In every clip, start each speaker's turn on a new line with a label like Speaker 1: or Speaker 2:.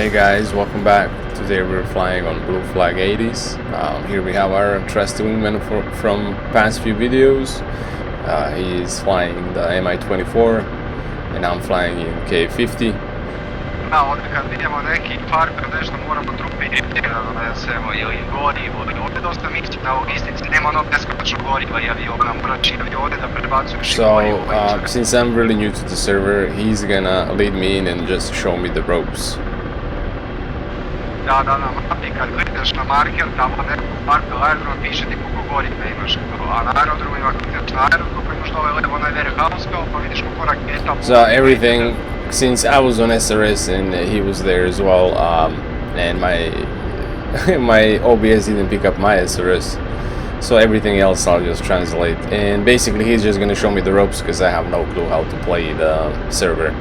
Speaker 1: Hey guys, welcome back. Today we're flying on Blue Flag 80s. Here we have our trusty wingman from past few videos. He's flying the Mi-24 and I'm flying in K50.
Speaker 2: Ovdje kad vidimo neki FARP nešto moramo trupi da donesemo ili gorivo. Ovdje dosta misli na logistici, nema onog neskočnog goriva i aviona, morači avione da prebacuješ.
Speaker 1: So, since I'm really new to the server, he's gonna lead me in and just show me the ropes.
Speaker 2: Da, na mapi kad gledaš na marker, tamo neko FARP ili aerodrom piše ti koliko goriva imaš. A na aerodromima kad ideš na aerodrom, pa imaš dole levo onaj warehouse kao pa vidiš koliko raketa.
Speaker 1: So everything, since I was on SRS and he was there as well, and my OBS didn't pick up my SRS, so everything else I'll just translate. And basically he's just gonna show me the ropes because I have no clue how to play the server.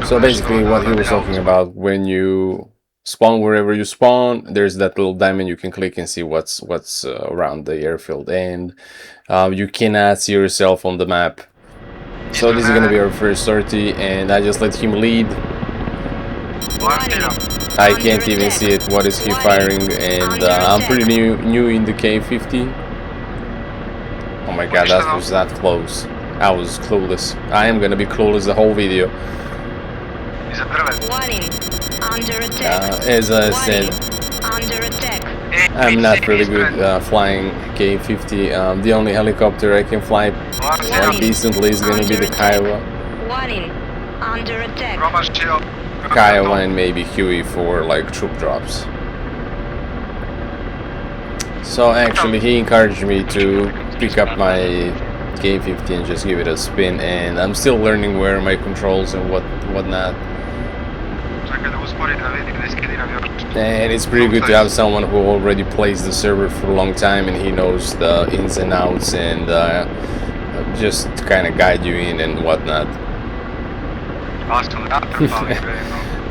Speaker 1: So basically what he was talking about, when you spawn wherever you spawn, there's that little diamond you can click and see what's around the airfield, and you cannot see yourself on the map. So this is gonna be our first sortie, and I just let him lead. I can't even see it. What is he firing? And I'm pretty new in the K50. Oh my god, that was that close. I was clueless. I am gonna be clueless the whole video. As I said, I'm not really good flying K50. The only helicopter I can fly quite decently is gonna be the Kiowa. Kiowa and maybe Huey for like troop drops. So actually he encouraged me to pick up my K50 and just give it a spin, and I'm still learning where are my controls and whatnot. And it's pretty good to have someone who already plays the server for a long time and he knows the ins and outs and just kind of guide you in and whatnot.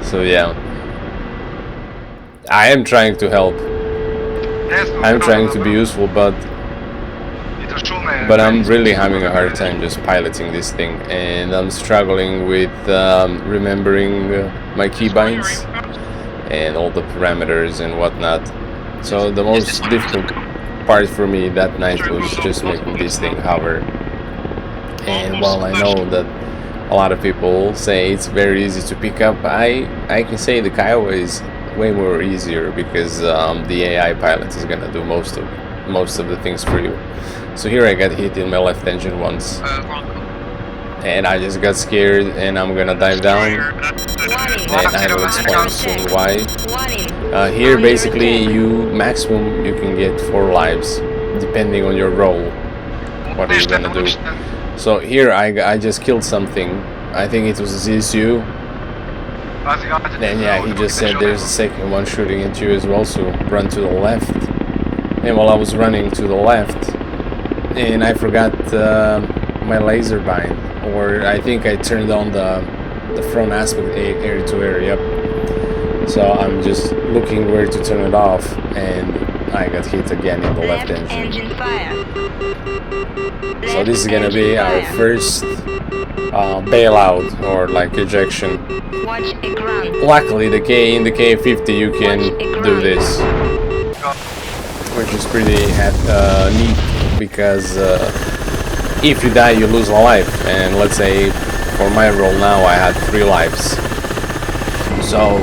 Speaker 1: So yeah, I am trying to help. I'm trying to be useful, but I'm really having a hard time just piloting this thing, and I'm struggling with remembering my keybinds and all the parameters and whatnot. So the most difficult part for me that night was just making this thing hover. And while I know that a lot of people say it's very easy to pick up, I can say the Kiowa is way more easier because the AI pilot is gonna do most of the things for you. So here I got hit in my left engine once, and I just got scared and I'm gonna dive down, and I will explain soon why. Here basically maximum you can get 4 lives depending on your role. What are you gonna do? So here I just killed something. I think it was a ZSU. And yeah, he just said there's a second one shooting at you as well, so run to the left. And while I was running to the left, and I forgot my laser bind, or I think I turned on the front aspect air to air. Yep. So I'm just looking where to turn it off, and I got hit again in the left engine. So this is gonna be our first bailout or like ejection. Luckily in the K50 you can do this, which is pretty neat, because if you die you lose a life, and let's say for my role now I had 3 lives. So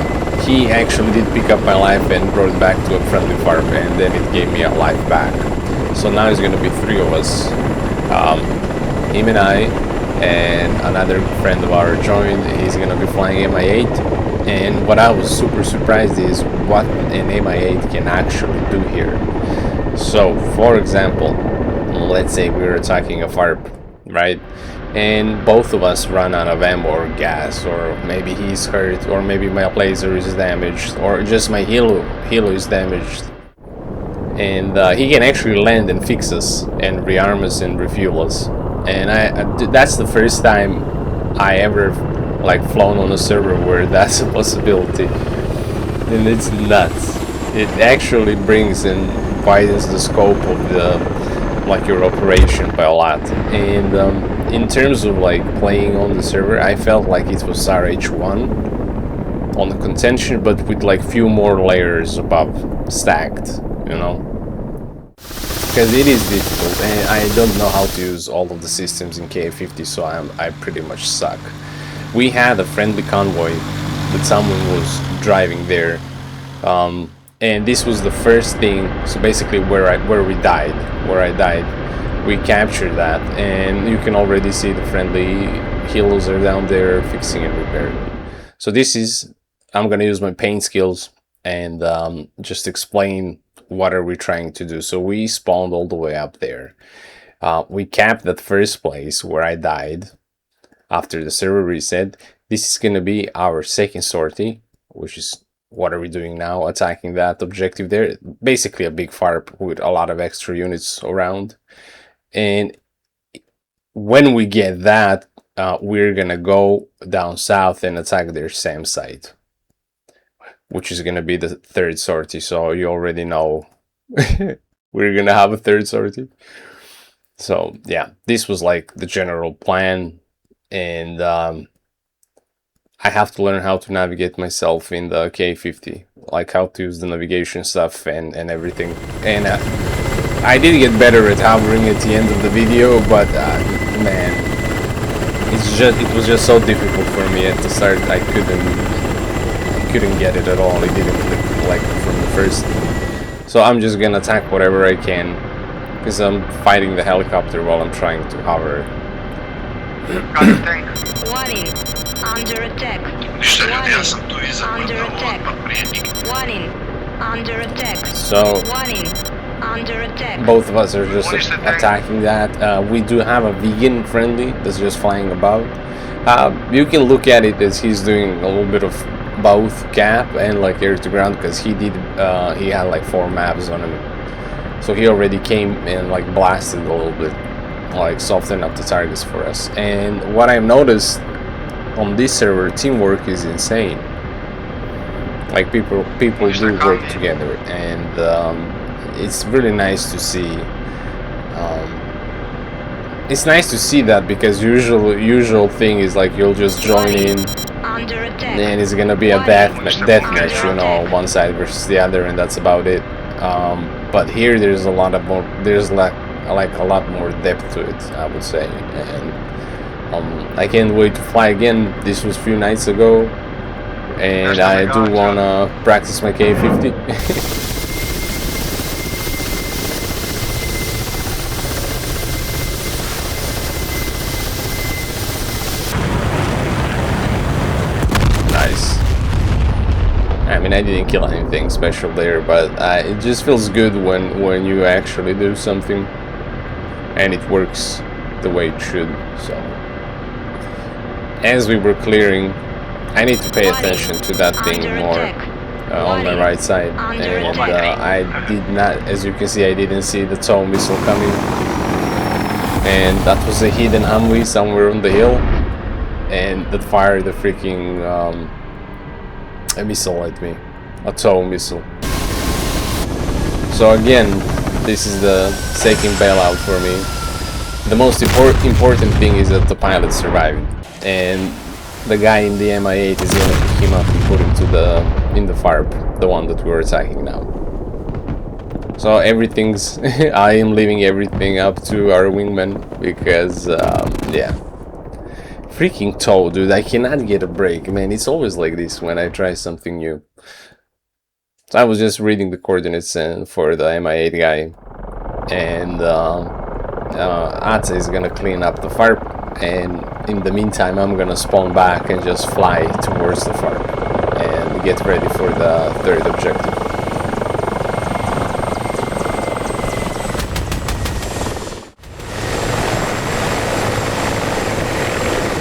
Speaker 1: he actually did pick up my life and brought it back to a friendly FARP, and then it gave me a life back. So now it's gonna be 3 of us. Him and I and another friend of ours joined. He's gonna be flying Mi-8, and what I was super surprised is what an Mi-8 can actually do here. So for example, let's say we're attacking a FARP, right? And both of us run out of ammo or gas, or maybe he's hurt, or maybe my laser is damaged, or just my helo is damaged. And he can actually land and fix us and rearm us and refuel us. And that's the first time I ever like flown on a server where that's a possibility, and it's nuts. It actually brings and widens the scope of your operation by a lot. And in terms of like playing on the server, I felt like it was RH1 on the contention, but with like few more layers above stacked, you know, because it is difficult, and I don't know how to use all of the systems in K50, so I pretty much suck. We had a friendly convoy that someone was driving there, and this was the first thing. So basically, where I died, we captured that, and you can already see the friendly healers are down there fixing and repairing. So this is, I'm gonna use my paint skills and just explain what are we trying to do. So we spawned all the way up there. We capped that first place where I died after the server reset. This is gonna be our second sortie, which is what are we doing now, attacking that objective there. Basically a big FARP with a lot of extra units around. And when we get that, we're gonna go down south and attack their SAM site, which is gonna be the third sortie. So you already know we're gonna have a third sortie. So yeah, this was like the general plan, and I have to learn how to navigate myself in the K50, like how to use the navigation stuff and everything. And I did get better at hovering at the end of the video, but man, it was just so difficult for me at the start. I couldn't get it at all. It didn't click like from the first. So I'm just gonna attack whatever I can, because I'm fighting the helicopter while I'm trying to hover.
Speaker 3: Warning, under attack. Under attack. Warning, under attack.
Speaker 1: So
Speaker 3: Warning, under attack.
Speaker 1: both of us are just attacking that. We do have a vegan friendly that's just flying above. You can look at it as he's doing a little bit of both cap and like air to ground, because he had like 4 maps on him, so he already came and like blasted a little bit, like soften up the targets for us. And what I've noticed on this server, teamwork is insane. Like people do work together, and it's really nice to see. It's nice to see that, because usual thing is like you'll just join in and it's gonna be a death match, you know, one side versus the other, and that's about it. But here there's a lot more depth to it, I would say. And I can't wait to fly again. This was a few nights ago, and I do wanna practice my K50. I mean, I didn't kill anything special there, but it just feels good when you actually do something and it works the way it should. So as we were clearing, I need to pay attention to that thing more on my right side, and I did not, as you can see, I didn't see the tow missile coming, and that was a hidden Humvee somewhere on the hill, and that fired the freaking a missile at me, a tow missile. So again, this is the second bailout for me. The most important thing is that the pilot survived, and the guy in the Mi-8 is gonna pick him up and put him in the FARP, the one that we're attacking now. So everything's I am leaving everything up to our wingman, because yeah. Freaking tow, dude, I cannot get a break, man. It's always like this when I try something new. So I was just reading the coordinates for the Mi-8 guy, and Atze is gonna clean up the FARP, and in the meantime I'm gonna spawn back and just fly towards the FARP and get ready for the third objective.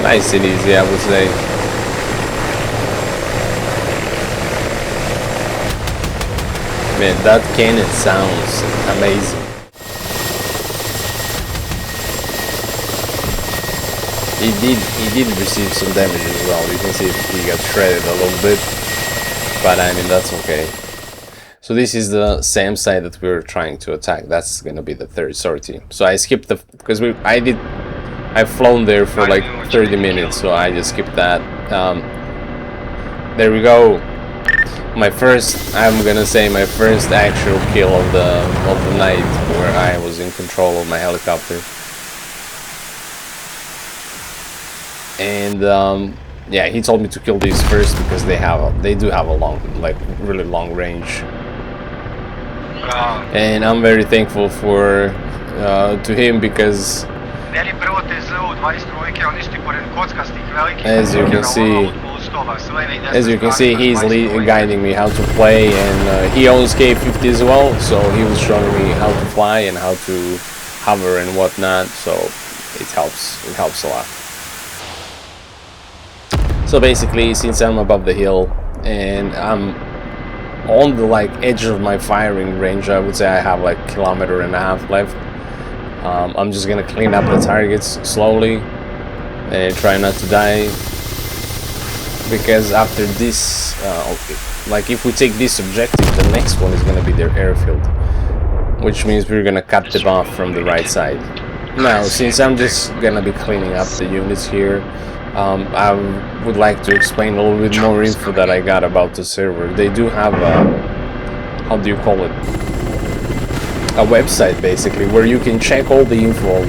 Speaker 1: Nice and easy, I would say. Man, that cannon sounds amazing. He did receive some damage as well. You can see he got shredded a little bit, but I mean, that's okay. So this is the SAM side that we're trying to attack. That's gonna be the third sortie. So I skipped the, because I've flown there for like 30 minutes, so I just skipped that. there we go. My first, I'm gonna say my first actual kill of the night, where I was in control of my helicopter. And yeah, he told me to kill these first because they do have a long, like really long range. And I'm very thankful for to him because as you can see, he's guiding me how to play, and he owns K50 as well, so he was showing me how to fly and how to hover and whatnot, so it helps a lot. So basically, since I'm above the hill and I'm on the like edge of my firing range, I would say I have like 1.5 kilometers left. I'm just gonna clean up the targets slowly and try not to die, because after this, like if we take this objective, the next one is gonna be their airfield, which means we're gonna cut them off from the right side. Now, since I'm just gonna be cleaning up the units here, I would like to explain a little bit more info that I got about the server. They do have a, how do you call it, a website basically, where you can check all the info.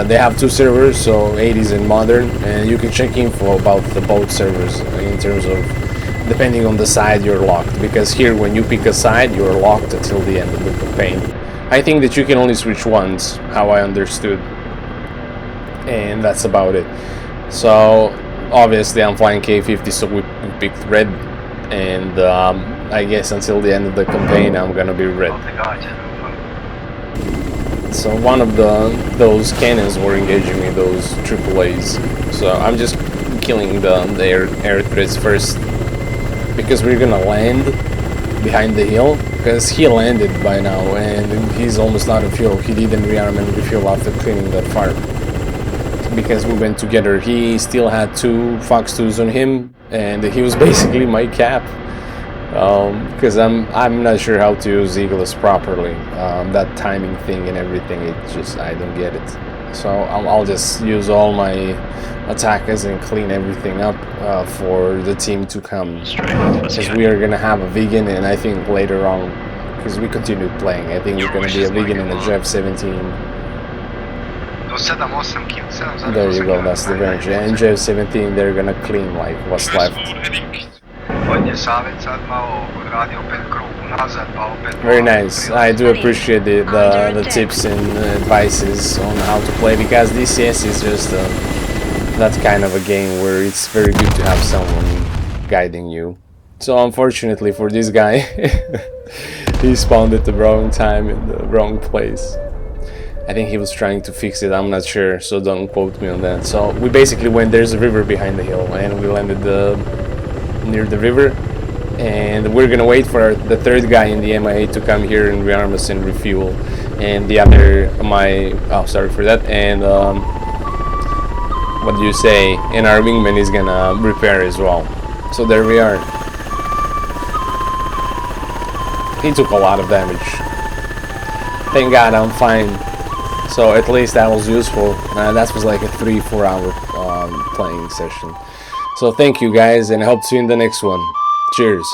Speaker 1: They have 2 servers, so 80s and modern, and you can check info about the both servers in terms of, depending on the side you're locked, because here when you pick a side you're locked until the end of the campaign. I think that you can only switch once, how I understood, and that's about it. So obviously I'm flying K50, so we picked red, and I guess until the end of the campaign I'm gonna be red. So one of those cannons were engaging me, those AAAs. So I'm just killing the air threats first, because we're gonna land behind the hill, because he landed by now and he's almost out of fuel. He didn't rearm and refuel after cleaning that FARP, because we went together. He still had 2 Fox 2s on him, and he was basically my cap. Because I'm not sure how to use Eagles properly. That timing thing and everything, it just, I don't get it. So I'll just use all my attackers and clean everything up for the team to come. Because we are gonna have a vegan, and I think later on, because we continued playing, I think we're gonna be a vegan and a Jeff 17. There you go, that's the range. And Jeff 17, they're gonna clean like what's left. Very nice. I do appreciate the tips and advices on how to play, because DCS is just that kind of a game where it's very good to have someone guiding you. So unfortunately for this guy, he spawned at the wrong time in the wrong place. I think he was trying to fix it, I'm not sure, so don't quote me on that. So we basically went, there's a river behind the hill, and we landed near the river, and we're gonna wait for the 3rd guy in the MIA to come here and rearm us and refuel, and the other, sorry for that, and what do you say, and our wingman is gonna repair as well. So there we are. He took a lot of damage. Thank God I'm fine. So at least that was useful. That was like a 3-4 hour playing session. So thank you guys, and I hope to see you in the next one. Cheers.